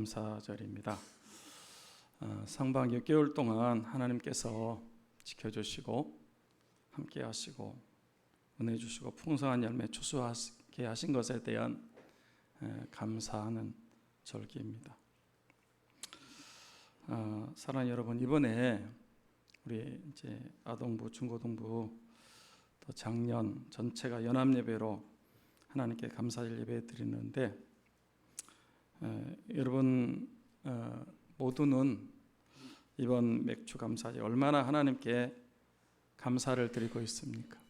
감사절입니다. 상방 6개월 동안 하나님께서 지켜주시고 함께 하시고 은혜 주시고 풍성한 열매 추수하게 하신 것에 대한 감사하는 절기입니다. 사랑하는 여러분, 이번에 우리 이제 아동부, 중고등부 또 작년 전체가 연합예배로 하나님께 감사절 예배 드리는데 여러분 모두는 이번 맥주 감사절 얼마나 하나님께 감사를 드리고 있습니까?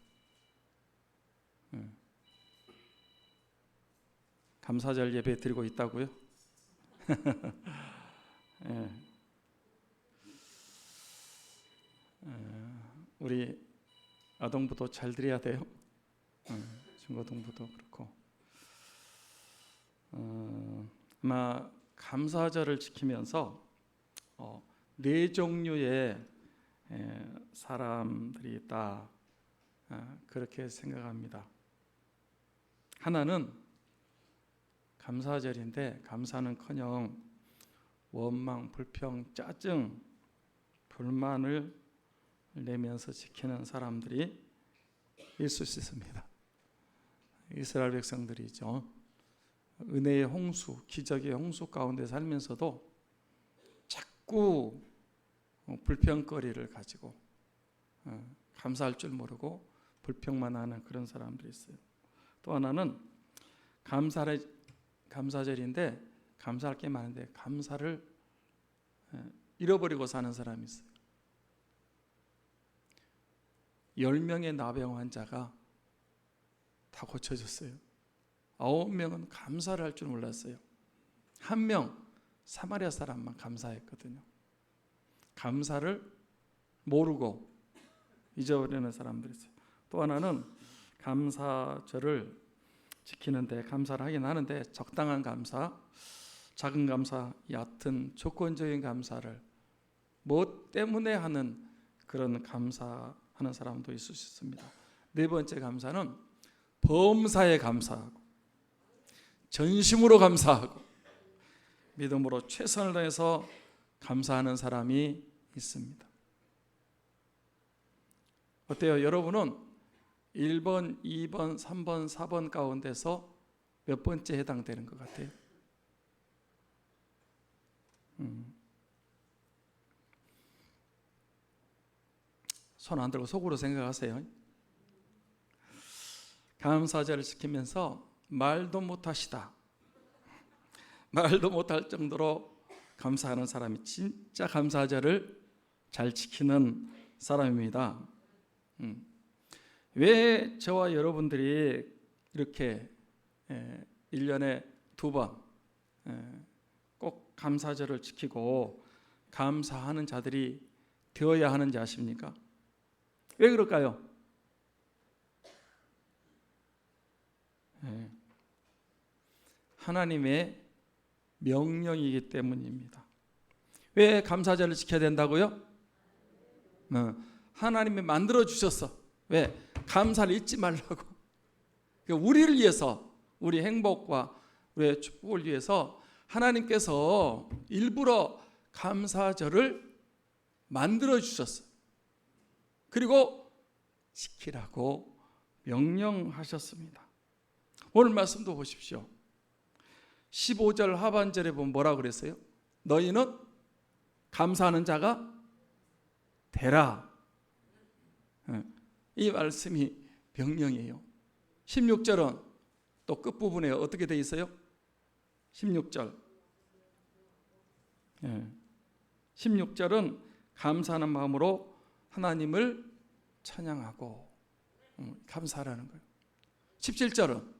감사절 예배 드리고 있다고요? 우리 아동부도 잘 드려야 돼요. 중고등부도 그렇고 아마 감사절을 지키면서 네 종류의 사람들이 있다, 그렇게 생각합니다. 하나는 감사절인데 감사는커녕 원망, 불평, 짜증, 불만을 내면서 지키는 사람들이 있을 수 있습니다. 이스라엘 백성들이죠. 은혜의 홍수, 기적의 홍수 가운데 살면서도 자꾸 불평거리를 가지고 감사할 줄 모르고 불평만 하는 그런 사람들이 있어요. 또 하나는 감사절인데 감사할 게 많은데 감사를 잃어버리고 사는 사람이 있어요. 10명의 나병 환자가 다 고쳐졌어요. 9명은 감사를 할 줄 몰랐어요. 1명 사마리아 사람만 감사했거든요. 감사를 모르고 잊어버리는 사람들이 있어요. 또 하나는 감사절을 지키는데 감사를 하긴 하는데 적당한 감사, 작은 감사, 얕은 조건적인 감사를 뭐 때문에 하는 그런 감사하는 사람도 있을 수 있습니다. 네 번째 감사는 범사에 감사하고 전심으로 감사하고 믿음으로 최선을 다해서 감사하는 사람이 있습니다. 어때요? 여러분은 1번, 2번, 3번, 4번 가운데서 몇 번째 해당되는 것 같아요? 손 안 들고 속으로 생각하세요. 감사절을 지키면서 말도 못하시다, 말도 못할 정도로 감사하는 사람이 진짜 감사절을 잘 지키는 사람입니다. 왜 저와 여러분들이 이렇게 1년에 2번 꼭 감사절을 지키고 감사하는 자들이 되어야 하는지 아십니까? 왜 그럴까요? 하나님의 명령이기 때문입니다. 왜 감사절을 지켜야 된다고요? 하나님이 만들어 주셨어. 왜? 감사를 잊지 말라고. 우리를 위해서, 우리 행복과 우리의 축복을 위해서 하나님께서 일부러 감사절을 만들어 주셨어. 그리고 지키라고 명령하셨습니다. 오늘 말씀도 보십시오. 15절 하반절에 보면 뭐라고 그랬어요? 너희는 감사하는 자가 되라. 이 말씀이 명령이에요. 16절은 또 끝부분에 어떻게 돼 있어요? 16절 16절은 감사하는 마음으로 하나님을 찬양하고 감사하라는 거예요. 17절은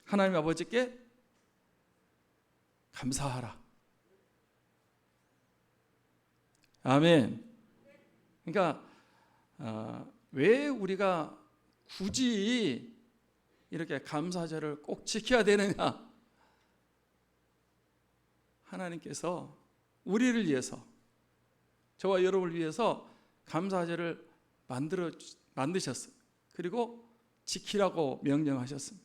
하나님 아버지께 감사하라. 아멘. 그러니까 왜 우리가 굳이 이렇게 감사절을 꼭 지켜야 되느냐? 하나님께서 우리를 위해서, 저와 여러분을 위해서 감사절을 만드셨어요. 그리고 지키라고 명령하셨습니다.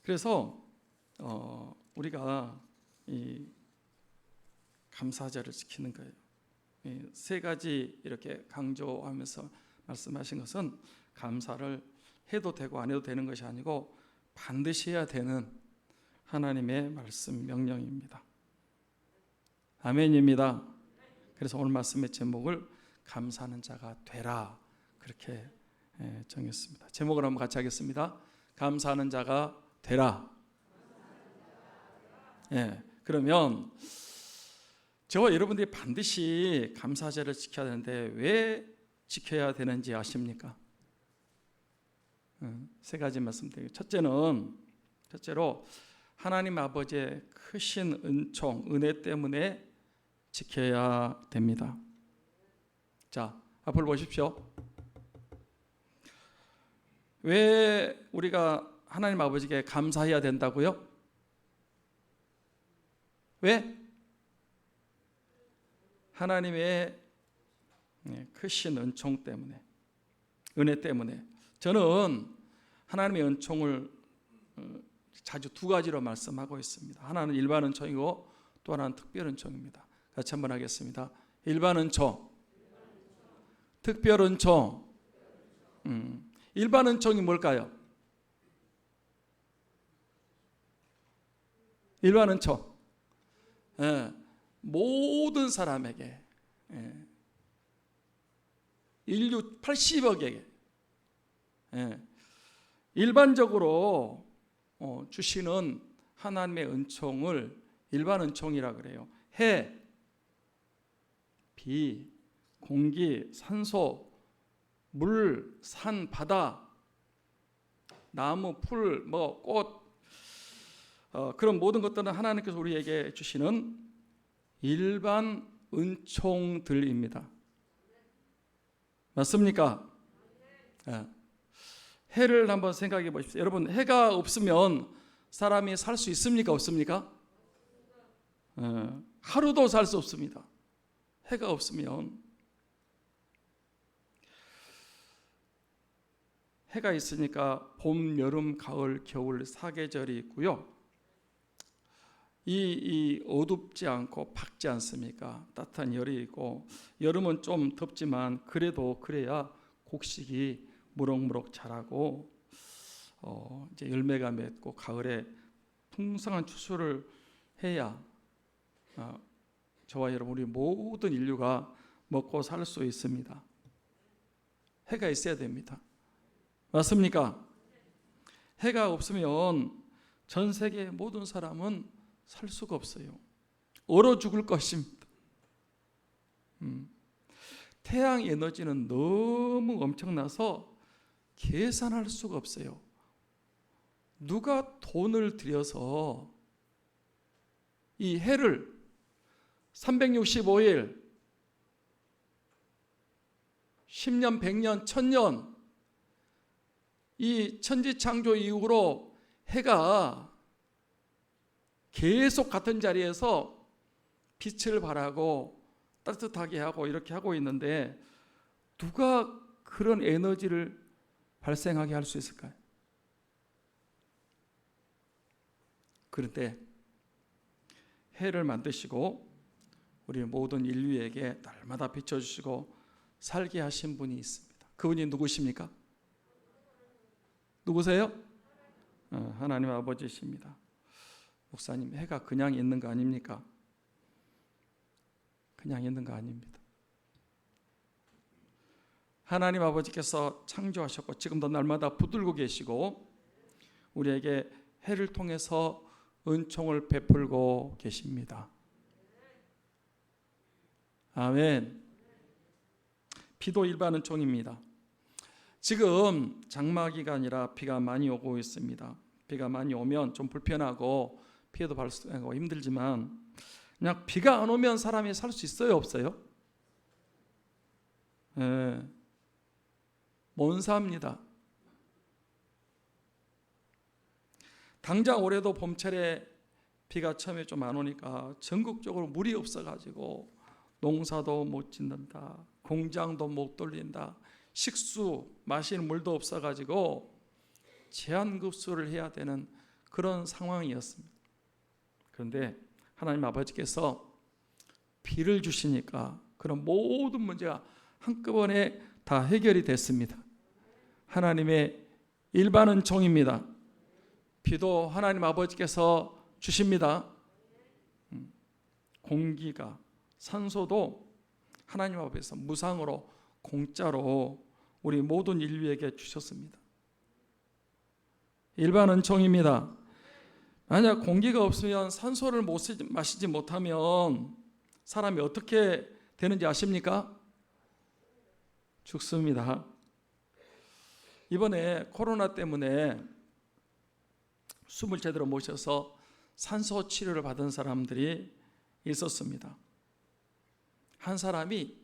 그래서 우리가 이 감사절을 지키는 거예요. 세 가지 이렇게 강조하면서 말씀하신 것은 감사를 해도 되고 안 해도 되는 것이 아니고 반드시 해야 되는 하나님의 말씀 명령입니다. 아멘입니다. 그래서 오늘 말씀의 제목을 감사하는 자가 되라 그렇게 정했습니다. 제목을 한번 같이 하겠습니다. 감사하는 자가 되라. 그러면 저와 여러분들이 반드시 감사절을 지켜야 되는데 왜 지켜야 되는지 아십니까? 세 가지 말씀드리고 첫째로 하나님 아버지의 크신 은총, 은혜 때문에 지켜야 됩니다. 자, 앞을 보십시오. 왜 우리가 하나님 아버지께 감사해야 된다고요? 왜? 하나님의 크신 은총 때문에, 은혜 때문에. 저는 하나님의 은총을 자주 두 가지로 말씀하고 있습니다. 하나는 일반 은총이고 또 하나는 특별 은총입니다. 같이 한번 하겠습니다. 일반 은총, 특별 은총. 일반 은총이 뭘까요? 일반 은총. 모든 사람에게, 인류 80억에게 일반적으로 주시는 하나님의 은총을 일반 은총이라 그래요. 해, 비, 공기, 산소, 물, 산, 바다, 나무, 풀, 꽃, 그런 모든 것들은 하나님께서 우리에게 주시는 일반 은총들입니다. 맞습니까? 해를 한번 생각해 보십시오. 여러분, 해가 없으면 사람이 살 수 있습니까? 없습니까? 하루도 살 수 없습니다. 해가 없으면. 해가 있으니까 봄, 여름, 가을, 겨울 4계절이 있고요. 이 어둡지 않고 밝지 않습니까? 따뜻한 열이 있고, 여름은 좀 덥지만 그래도 그래야 곡식이 무럭무럭 자라고 이제 열매가 맺고 가을에 풍성한 추수를 해야 저와 여러분, 우리 모든 인류가 먹고 살 수 있습니다. 해가 있어야 됩니다. 맞습니까? 해가 없으면 전 세계 모든 사람은 살 수가 없어요. 얼어 죽을 것입니다. 태양 에너지는 너무 엄청나서 계산할 수가 없어요. 누가 돈을 들여서 이 해를 365일 10년, 100년, 1000년 이 천지창조 이후로 해가 계속 같은 자리에서 빛을 발하고 따뜻하게 하고 이렇게 하고 있는데 누가 그런 에너지를 발생하게 할 수 있을까요? 그런데 해를 만드시고 우리 모든 인류에게 날마다 비춰주시고 살게 하신 분이 있습니다. 그분이 누구십니까? 누구세요? 하나님 아버지십니다. 목사님, 해가 그냥 있는 거 아닙니까? 그냥 있는 거 아닙니다. 하나님 아버지께서 창조하셨고 지금도 날마다 붙들고 계시고 우리에게 해를 통해서 은총을 베풀고 계십니다. 아멘. 비도 일반 은총입니다. 지금 장마 기간이라 비가 많이 오고 있습니다. 비가 많이 오면 좀 불편하고 피해도 발생하고 힘들지만 그냥 비가 안 오면 사람이 살 수 있어요, 없어요? 못 삽니다. 당장 올해도 봄철에 비가 처음에 좀 안 오니까 전국적으로 물이 없어가지고 농사도 못 짓는다, 공장도 못 돌린다, 식수, 마시는 물도 없어가지고 제한급수를 해야 되는 그런 상황이었습니다. 그런데 하나님 아버지께서 비를 주시니까 그런 모든 문제가 한꺼번에 다 해결이 됐습니다. 하나님의 일반 은총입니다. 비도 하나님 아버지께서 주십니다. 공기가, 산소도 하나님 앞에서 무상으로 공짜로 우리 모든 인류에게 주셨습니다. 일반 은총입니다. 만약 공기가 없으면 산소를 마시지 못하면 사람이 어떻게 되는지 아십니까? 죽습니다. 이번에 코로나 때문에 숨을 제대로 못 쉬어서 산소 치료를 받은 사람들이 있었습니다. 한 사람이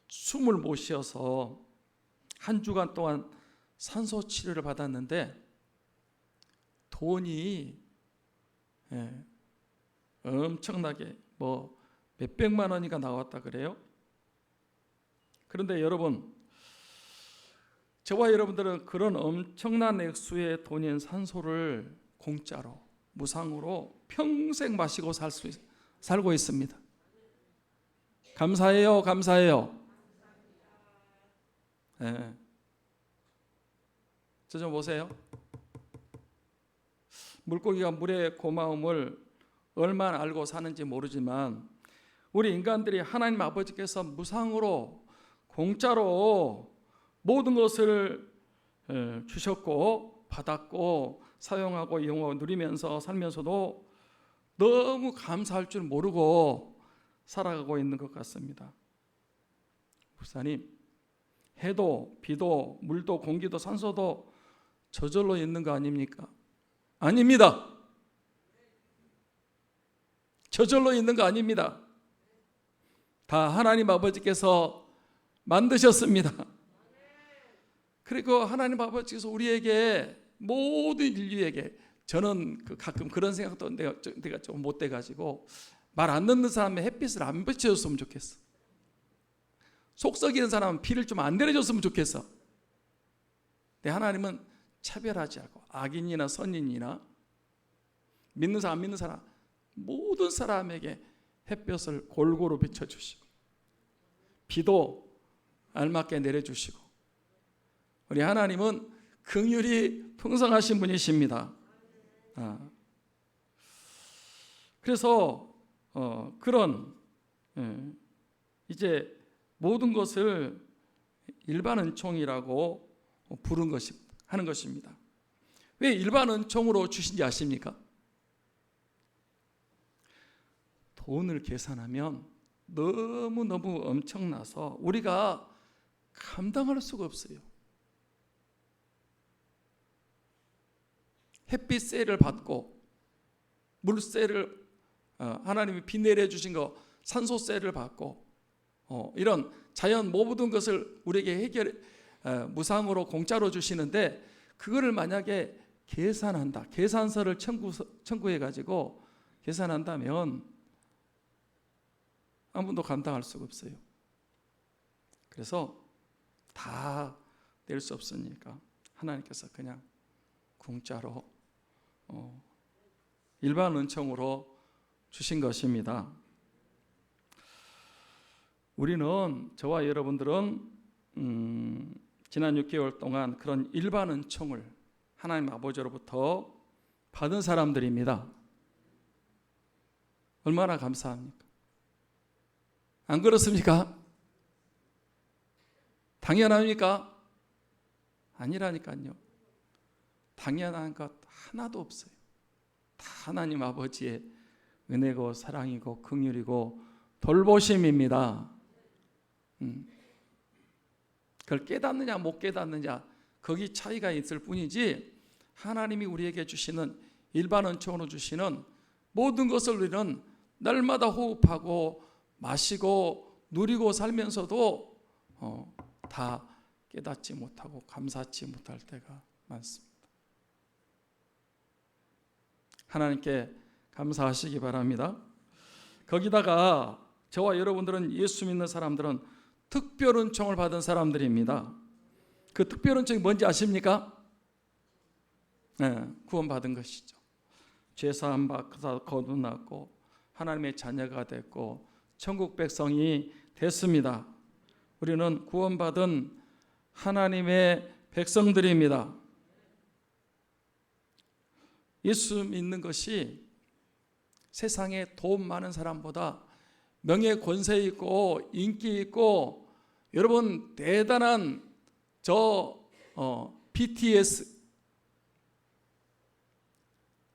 숨을 못 쉬어서 한 주간 동안 산소 치료를 받았는데 돈이 엄청나게 몇백만 원이가 나왔다 그래요. 그런데 여러분, 저와 여러분들은 그런 엄청난 액수의 돈인 산소를 공짜로, 무상으로 평생 마시고 살고 있습니다. 감사해요, 감사해요. 저 좀 보세요. 물고기가 물의 고마움을 얼마나 알고 사는지 모르지만 우리 인간들이 하나님 아버지께서 무상으로 공짜로 모든 것을 주셨고 받았고 사용하고 이용하고 누리면서 살면서도 너무 감사할 줄 모르고 살아가고 있는 것 같습니다. 목사님, 해도 비도 물도 공기도 산소도 저절로 있는 거 아닙니까? 아닙니다. 저절로 있는 거 아닙니다. 다 하나님 아버지께서 만드셨습니다. 그리고 하나님 아버지께서 우리에게 모든 인류에게, 저는 가끔 그런 생각도 내가 좀 못돼 가지고 말 안 듣는 사람의 햇빛을 안 비춰줬으면 좋겠어. 속 썩이는 사람은 비를 좀 안 내려줬으면 좋겠어. 근데 하나님은 차별하지 않고 악인이나 선인이나 믿는 사람 안 믿는 사람 모든 사람에게 햇볕을 골고루 비춰주시고 비도 알맞게 내려주시고 우리 하나님은 긍휼이 풍성하신 분이십니다. 그래서 그런 이제 모든 것을 일반 은총이라고 하는 것입니다. 왜 일반 은총으로 주신지 아십니까? 돈을 계산하면 너무너무 엄청나서 우리가 감당할 수가 없어요. 햇빛세를 받고 물세를 하나님이 비 내려주신 거 산소세를 받고 이런 자연 모든 것을 우리에게 무상으로 공짜로 주시는데 그거를 만약에 계산한다, 계산서를 청구해 가지고 계산한다면 아무도 감당할 수가 없어요. 그래서 다 낼 수 없으니까 하나님께서 그냥 공짜로 일반 은총으로 주신 것입니다. 우리는, 저와 여러분들은 지난 6개월 동안 그런 일반 은총을 하나님 아버지로부터 받은 사람들입니다. 얼마나 감사합니까? 안 그렇습니까? 당연합니까? 아니라니까요. 당연한 것 하나도 없어요. 다 하나님 아버지의 은혜고 사랑이고 긍휼이고 돌보심입니다. 그걸 깨닫느냐 못 깨닫느냐 거기 차이가 있을 뿐이지 하나님이 우리에게 주시는 일반 은총으로 주시는 모든 것을 우리는 날마다 호흡하고 마시고 누리고 살면서도 다 깨닫지 못하고 감사치 못할 때가 많습니다. 하나님께 감사하시기 바랍니다. 거기다가 저와 여러분들은, 예수 믿는 사람들은 특별 은총을 받은 사람들입니다. 그 특별은총이 뭔지 아십니까? 네, 구원받은 것이죠. 죄사함 받아 거듭났고 하나님의 자녀가 됐고 천국 백성이 됐습니다. 우리는 구원받은 하나님의 백성들입니다. 예수 믿는 것이 세상에 돈 많은 사람보다 명예 권세 있고 인기 있고 여러분 대단한 BTS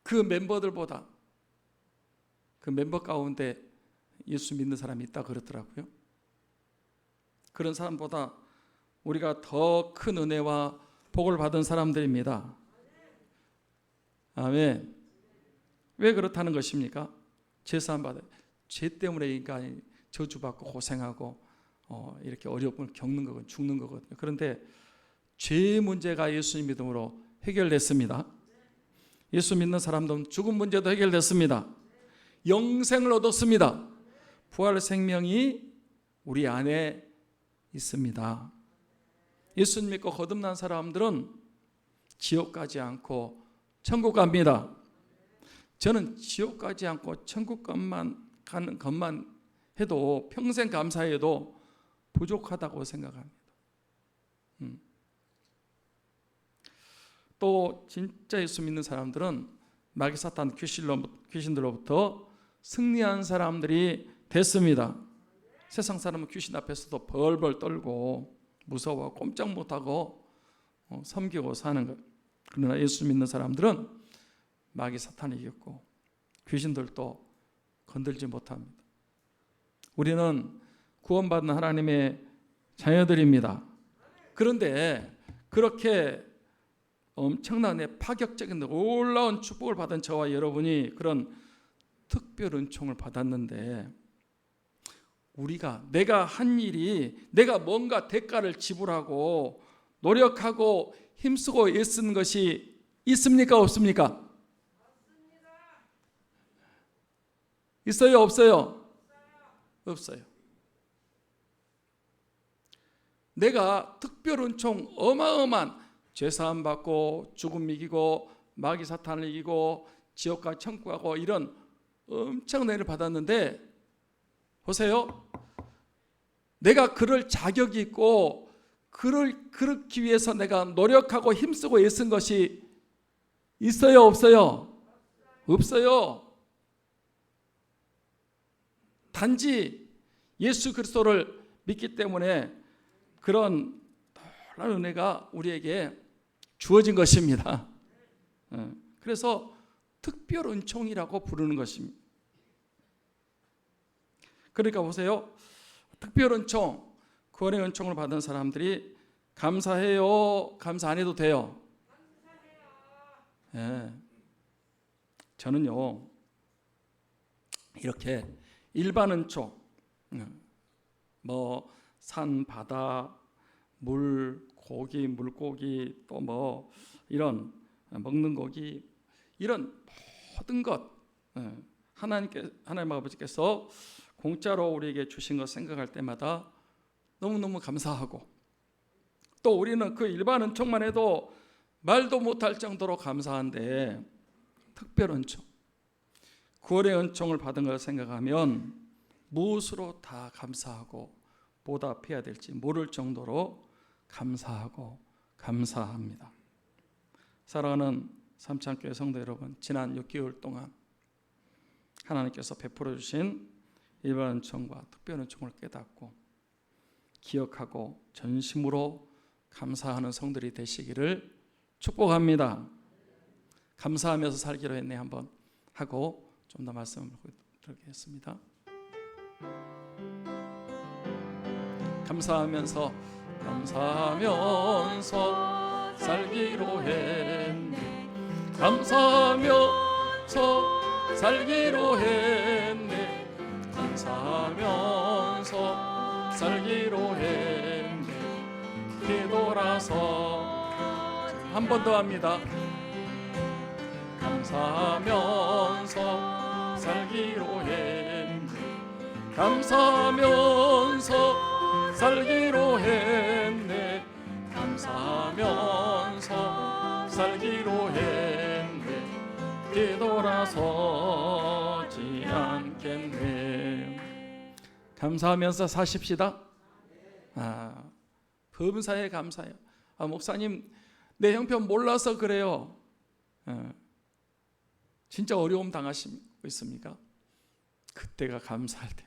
그 멤버들보다 그 멤버 가운데 예수 믿는 사람이 있다 그러더라고요. 그런 사람보다 우리가 더 큰 은혜와 복을 받은 사람들입니다. 아멘. 왜 그렇다는 것입니까? 죄사함 받아 죄 때문에 인간이 저주받고 고생하고 이렇게 어려움을 겪는 거거든요. 죽는 거거든요. 그런데 죄의 문제가 예수님 믿음으로 해결됐습니다. 예수 믿는 사람들은 죽음 문제도 해결됐습니다. 영생을 얻었습니다. 부활 생명이 우리 안에 있습니다. 예수 믿고 거듭난 사람들은 지옥 가지 않고 천국 갑니다. 저는 지옥 가지 않고 천국 가는 것만 해도 평생 감사해도 부족하다고 생각합니다. 또 진짜 예수 믿는 사람들은 마귀 사탄 귀신들로부터 승리한 사람들이 됐습니다. 세상 사람은 귀신 앞에서도 벌벌 떨고 무서워 꼼짝 못하고 섬기고 사는 것. 그러나 예수 믿는 사람들은 마귀 사탄이 이겼고 귀신들도 건들지 못합니다. 우리는 구원받은 하나님의 자녀들입니다. 그런데 그렇게 엄청난 파격적인 놀라운 축복을 받은 저와 여러분이 그런 특별 은총을 받았는데 내가 한 일이 내가 뭔가 대가를 지불하고 노력하고 힘쓰고 애쓴 것이 있습니까? 없습니까? 있어요? 없어요? 없어요. 내가 특별 은총 어마어마한 죄사함 받고 죽음 이기고 마귀 사탄을 이기고 지옥과 천국 가고 이런 엄청난 일을 받았는데 보세요. 내가 그럴 자격이 있고 그렇기 위해서 내가 노력하고 힘쓰고 애쓴 것이 있어요? 없어요? 없어요. 단지 예수 그리스도를 믿기 때문에 그런 놀라운 은혜가 우리에게 주어진 것입니다. 그래서 특별 은총이라고 부르는 것입니다. 그러니까 보세요. 특별 은총, 구원의 은총을 받은 사람들이 감사해요? 감사 안 해도 돼요? 네. 저는요 이렇게 일반 은총, 산, 바다, 물, 고기, 물고기, 또 이런 먹는 고기, 이런 모든 것 하나님 아버지께서 공짜로 우리에게 주신 것 생각할 때마다 너무너무 감사하고 또 우리는 그 일반 은총만 해도 말도 못할 정도로 감사한데 특별 은총, 구원의 은총을 받은 걸 생각하면 무엇으로 다 감사하고 보답해야 될지 모를 정도로 감사하고 감사합니다. 사랑하는 삼창교회 성도 여러분, 지난 6개월 동안 하나님께서 베풀어 주신 일반 은총과 특별 은총을 깨닫고 기억하고 전심으로 감사하는 성들이 되시기를 축복합니다. 감사하면서 살기로 했네 한번 하고 좀 더 말씀을 드리겠습니다. 감사하면서 살기로 했네. 감사하면서 살기로 했네. 감사하면서 살기로 했네. 뒤돌아서 한 번 더 합니다. 감사하면서 살기로 했네. 감사하면서 살기로 했네. 감사하면서 살기로 했네. 뒤돌아서지 않겠네. 감사하면서 사십시다. 범사에 감사해요. 목사님, 내 형편 몰라서 그래요. 진짜 어려움 당하시고 있습니까? 그때가 감사할 때입니다.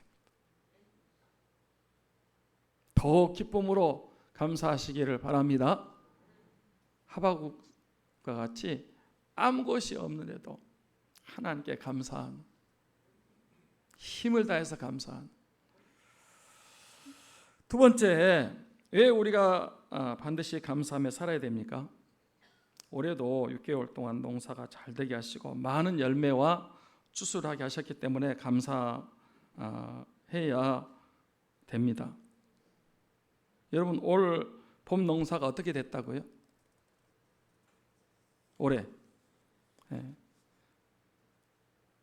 더 기쁨으로 감사하시기를 바랍니다. 하박국과 같이 아무것이 없는데도 하나님께 감사한, 힘을 다해서 감사한. 두 번째, 왜 우리가 반드시 감사하며 살아야 됩니까? 올해도 6개월 동안 농사가 잘 되게 하시고 많은 열매와 추수하게 하셨기 때문에 감사해야 됩니다. 여러분, 올 봄 농사가 어떻게 됐다고요? 올해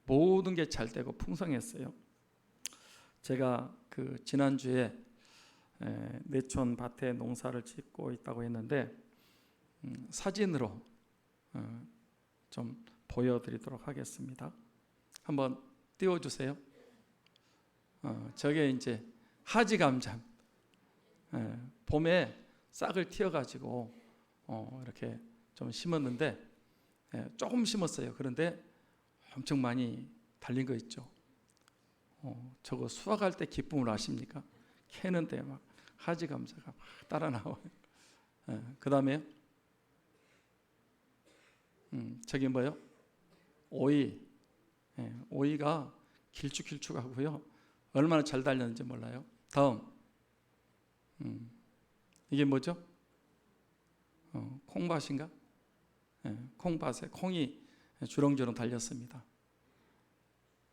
모든 게 잘 되고 풍성했어요. 제가 그 지난주에 내촌 밭에 농사를 짓고 있다고 했는데 사진으로 좀 보여드리도록 하겠습니다. 한번 띄워주세요. 저게 이제 하지 감자. 봄에 싹을 틔워가지고 이렇게 좀 심었는데 조금 심었어요. 그런데 엄청 많이 달린 거 있죠. 저거 수확할 때 기쁨을 아십니까? 캐는데 막 하지 감자가 막 따라 나와요. 그 다음에 저기 뭐요? 오이. 오이가 길쭉길쭉하고요. 얼마나 잘 달렸는지 몰라요. 다음, 이게 뭐죠? 콩밭인가? 콩밭에 콩이 주렁주렁 달렸습니다.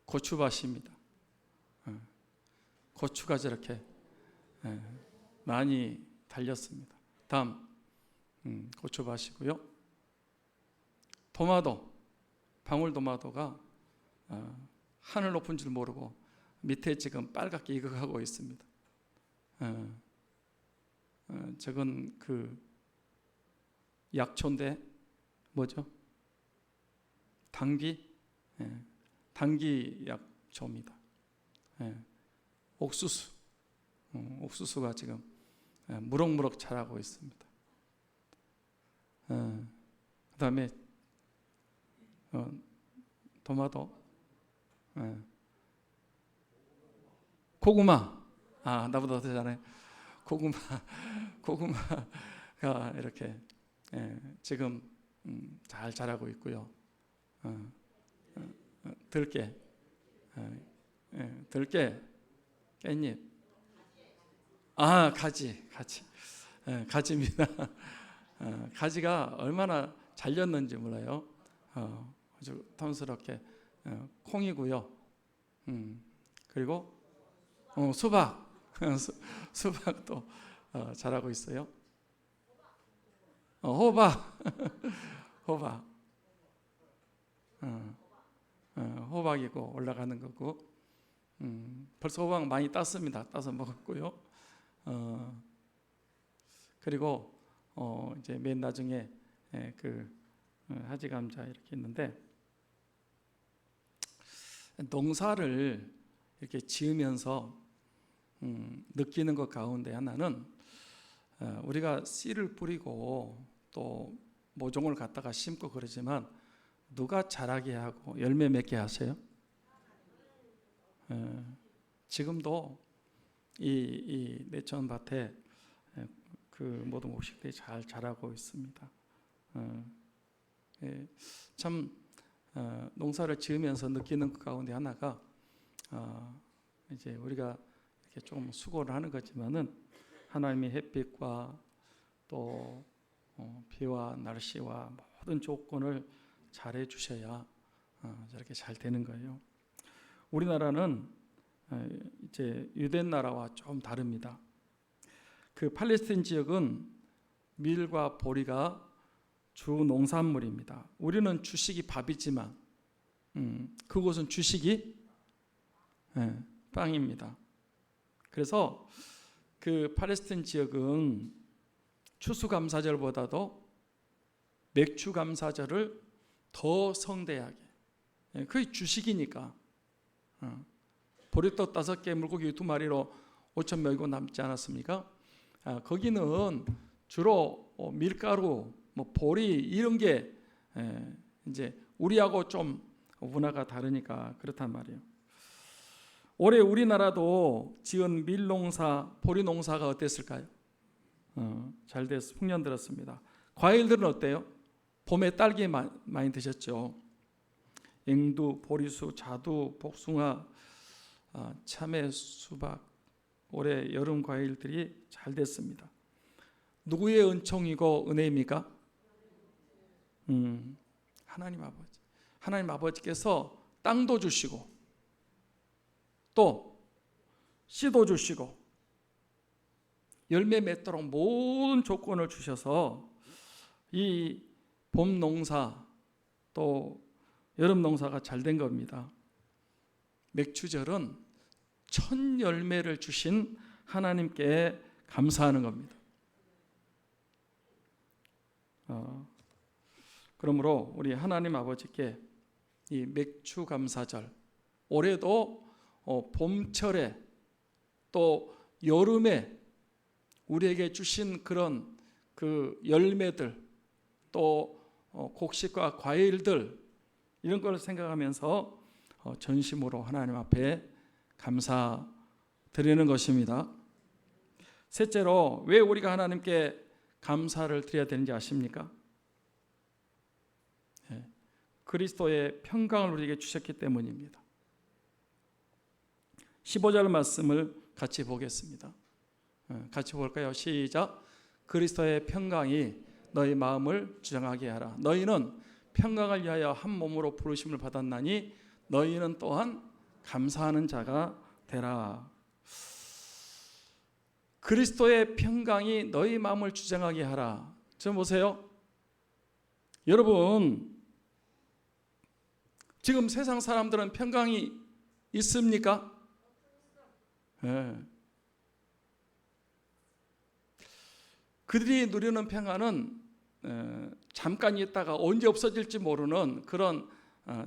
고추밭입니다. 고추가 저렇게 많이 달렸습니다. 다음, 고추밭이고요. 토마토, 방울토마토가 하늘 높은 줄 모르고 밑에 지금 빨갛게 익어가고 있습니다. 저건 그 약초인데 뭐죠? 당귀? 당귀 약초입니다. 옥수수. 옥수수가 지금 무럭무럭 자라고 있습니다. 그 다음에 토마토, 고구마. 나보다 더 잘하네. 고구마가 이렇게 지금 잘 자라고 있고요. 들깨, 깻잎. 가지입니다. 가지가 얼마나 잘렸는지 몰라요. 아주 탐스럽게. 콩이고요. 그리고 수박. 수박도 자라고 있어요. 호박. 호박이고 올라가는 거고. 벌써 호박 많이 땄습니다. 따서 먹었고요. 그리고 이제 맨 나중에 그 하지 감자 이렇게 있는데, 농사를 이렇게 지으면서 느끼는 것 가운데 하나는 우리가 씨를 뿌리고 또 모종을 갖다가 심고 그러지만 누가 자라게 하고 열매 맺게 하세요? 지금도 이 내천 밭에 그 모든 곡식들이 잘 자라고 있습니다. 참 농사를 지으면서 느끼는 것 가운데 하나가 이제 우리가 이렇게 좀 수고를 하는 거지만은 하나님의 햇빛과 또 비와 날씨와 모든 조건을 잘 해주셔야 저렇게 잘 되는 거예요. 우리나라는 이제 유대 나라와 좀 다릅니다. 그 팔레스타인 지역은 밀과 보리가 주 농산물입니다. 우리는 주식이 밥이지만 그곳은 주식이 빵입니다. 그래서 그 팔레스타인 지역은 추수감사절보다도 맥주감사절을 더 성대하게, 그게 주식이니까. 보리떡 5개, 물고기 2마리로 5천 명이고 남지 않았습니까? 거기는 주로 밀가루, 보리 이런 게 이제 우리하고 좀 문화가 다르니까 그렇단 말이에요. 올해 우리나라도 지은 밀농사, 보리농사가 어땠을까요? 잘 돼서 풍년 들었습니다. 과일들은 어때요? 봄에 딸기 많이 드셨죠? 앵두, 보리수, 자두, 복숭아, 참외, 수박, 올해 여름 과일들이 잘 됐습니다. 누구의 은총이고 은혜입니까? 하나님 아버지. 하나님 아버지께서 땅도 주시고 또 씨도 주시고 열매 맺도록 모든 조건을 주셔서 이 봄 농사 또 여름 농사가 잘 된 겁니다. 맥주절은 첫 열매를 주신 하나님께 감사하는 겁니다. 그러므로 우리 하나님 아버지께 이 맥주 감사절, 올해도 봄철에 또 여름에 우리에게 주신 그런 그 열매들, 또 곡식과 과일들, 이런 걸 생각하면서 전심으로 하나님 앞에 감사드리는 것입니다. 셋째로, 왜 우리가 하나님께 감사를 드려야 되는지 아십니까? 그리스도의 평강을 우리에게 주셨기 때문입니다. 15절 말씀을 같이 보겠습니다. 같이 볼까요? 시작. 그리스도의 평강이 너희 마음을 주장하게 하라. 너희는 평강을 위하여 한 몸으로 부르심을 받았나니 너희는 또한 감사하는 자가 되라. 그리스도의 평강이 너희 마음을 주장하게 하라. 좀 보세요. 여러분, 지금 세상 사람들은 평강이 있습니까? 네. 그들이 누리는 평안은 잠깐 있다가 언제 없어질지 모르는 그런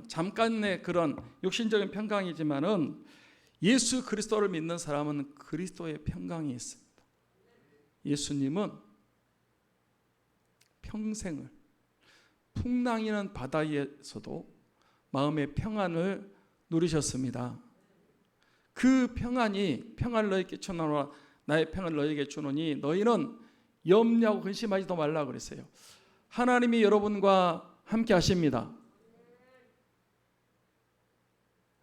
잠깐의 그런 육신적인 평강이지만은, 예수 그리스도를 믿는 사람은 그리스도의 평강이 있습니다. 예수님은 평생을 풍랑이는 바다에서도 마음의 평안을 누리셨습니다. 그 평안이, 평안을 너희에게 주노라, 나의 평안을 너희에게 주노니 너희는 염려하고 근심하지도 말라 그랬어요. 하나님이 여러분과 함께 하십니다.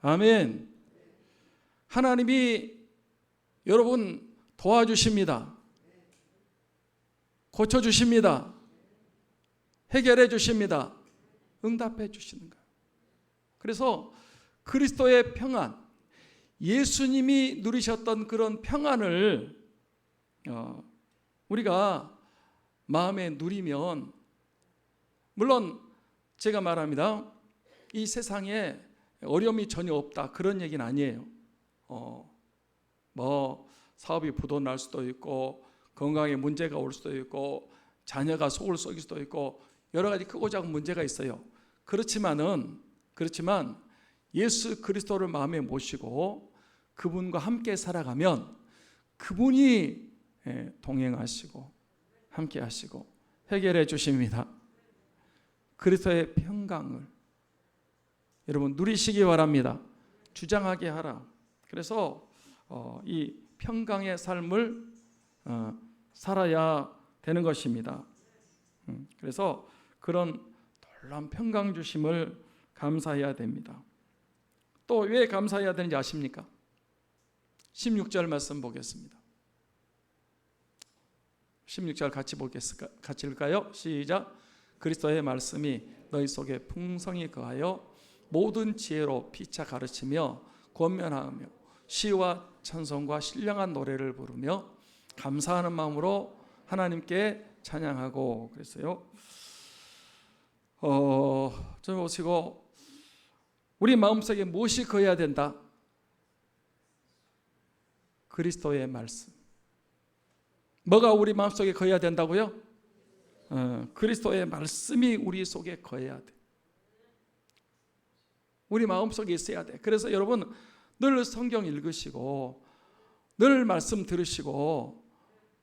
아멘. 하나님이 여러분 도와주십니다. 고쳐주십니다. 해결해 주십니다. 응답해 주시는 거예요. 그래서 그리스도의 평안, 예수님이 누리셨던 그런 평안을 우리가 마음에 누리면, 물론 제가 말합니다. 이 세상에 어려움이 전혀 없다, 그런 얘기는 아니에요. 사업이 부도날 수도 있고, 건강에 문제가 올 수도 있고, 자녀가 속을 썩일 수도 있고, 여러 가지 크고 작은 문제가 있어요. 그렇지만 예수 그리스도를 마음에 모시고 그분과 함께 살아가면 그분이 동행하시고 함께 하시고 해결해 주십니다. 그리스도의 평강을 여러분 누리시기 바랍니다. 주장하게 하라. 그래서 이 평강의 삶을 살아야 되는 것입니다. 그래서 그런 놀라운 평강 주심을 감사해야 됩니다. 또 왜 감사해야 되는지 아십니까? 16절 말씀 보겠습니다. 16절 같이 읽을까요? 시작. 그리스도의 말씀이 너희 속에 풍성히 거하여 모든 지혜로 피차 가르치며 권면하며 시와 찬송과 신령한 노래를 부르며 감사하는 마음으로 하나님께 찬양하고 그랬어요. 좀 보시고, 우리 마음속에 무엇이 거해야 된다? 그리스도의 말씀. 뭐가 우리 마음속에 거해야 된다고요? 그리스도의 말씀이 우리 속에 거해야 돼. 우리 마음속에 있어야 돼. 그래서 여러분 늘 성경 읽으시고 늘 말씀 들으시고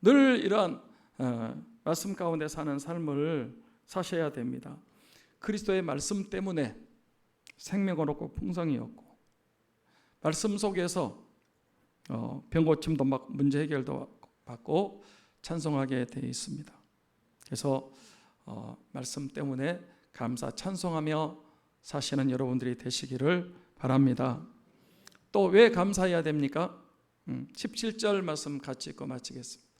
늘 이러한 말씀 가운데 사는 삶을 사셔야 됩니다. 그리스도의 말씀 때문에 생명을 얻고 풍성이 얻고 말씀 속에서 병 고침도 막 문제 해결도 받고 찬송하게 되어 있습니다. 그래서 말씀 때문에 감사 찬송하며 사시는 여러분들이 되시기를 바랍니다. 또 왜 감사해야 됩니까? 17절 말씀 같이 읽고 마치겠습니다.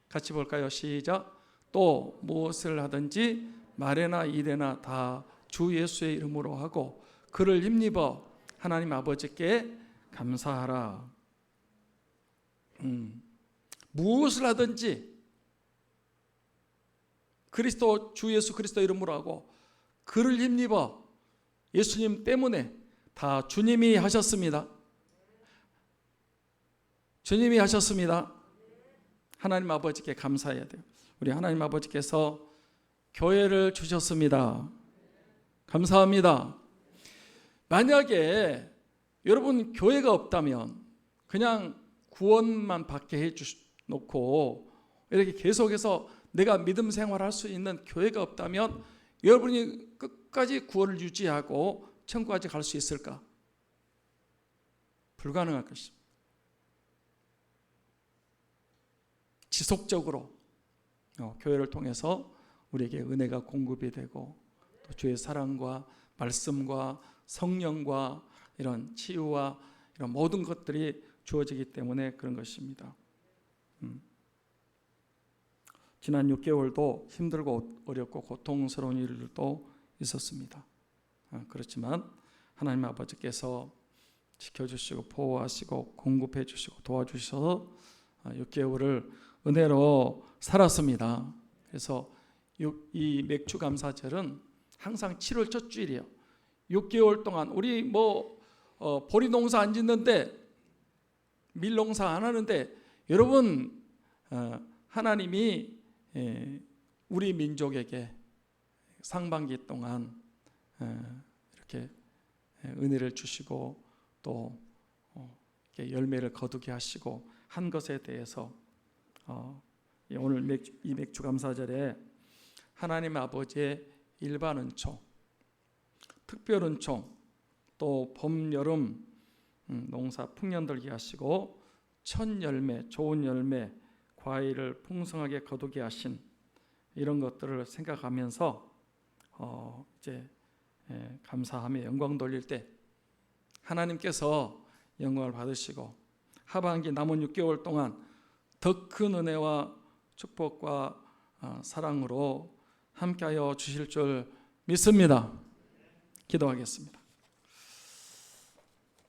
같이 볼까요? 시작. 또 무엇을 하든지 말에나 일에나 다 주 예수의 이름으로 하고 그를 힘입어 하나님 아버지께 감사하라. 무엇을 하든지 그리스도 주 예수 그리스도 이름으로 하고 그를 힘입어 예수님 때문에 다 주님이 하셨습니다. 주님이 하셨습니다. 하나님 아버지께 감사해야 돼요. 우리 하나님 아버지께서 교회를 주셨습니다. 감사합니다. 만약에 여러분 교회가 없다면 그냥 구원만 받게 해놓고 이렇게 계속해서 내가 믿음 생활할 수 있는 교회가 없다면 여러분이 끝까지 구원을 유지하고 천국까지 갈 수 있을까? 불가능할 것입니다. 지속적으로 교회를 통해서 우리에게 은혜가 공급이 되고 또 주의 사랑과 말씀과 성령과 이런 치유와 이런 모든 것들이 주어지기 때문에 그런 것입니다. 지난 6개월도 힘들고 어렵고 고통스러운 일들도 있었습니다. 그렇지만 하나님 아버지께서 지켜주시고 보호하시고 공급해 주시고 도와주셔서 6개월을 은혜로 살았습니다. 그래서 이 맥주 감사절은 항상 7월 첫 주일이에요. 6개월 동안 우리 보리 농사 안 짓는데 밀 농사 안 하는데 여러분 하나님이 우리 민족에게 상반기 동안 이렇게 은혜를 주시고 또 열매를 거두게 하시고 한 것에 대해서 오늘 이 맥주 감사절에 하나님 아버지의 일반 은총, 특별 은총, 또 봄, 여름 농사 풍년들게 하시고 첫 열매, 좋은 열매, 과일을 풍성하게 거두게 하신 이런 것들을 생각하면서 이제 감사하며 영광 돌릴 때 하나님께서 영광을 받으시고 하반기 남은 6개월 동안 더 큰 은혜와 축복과 사랑으로 함께하여 주실 줄 믿습니다. 기도하겠습니다.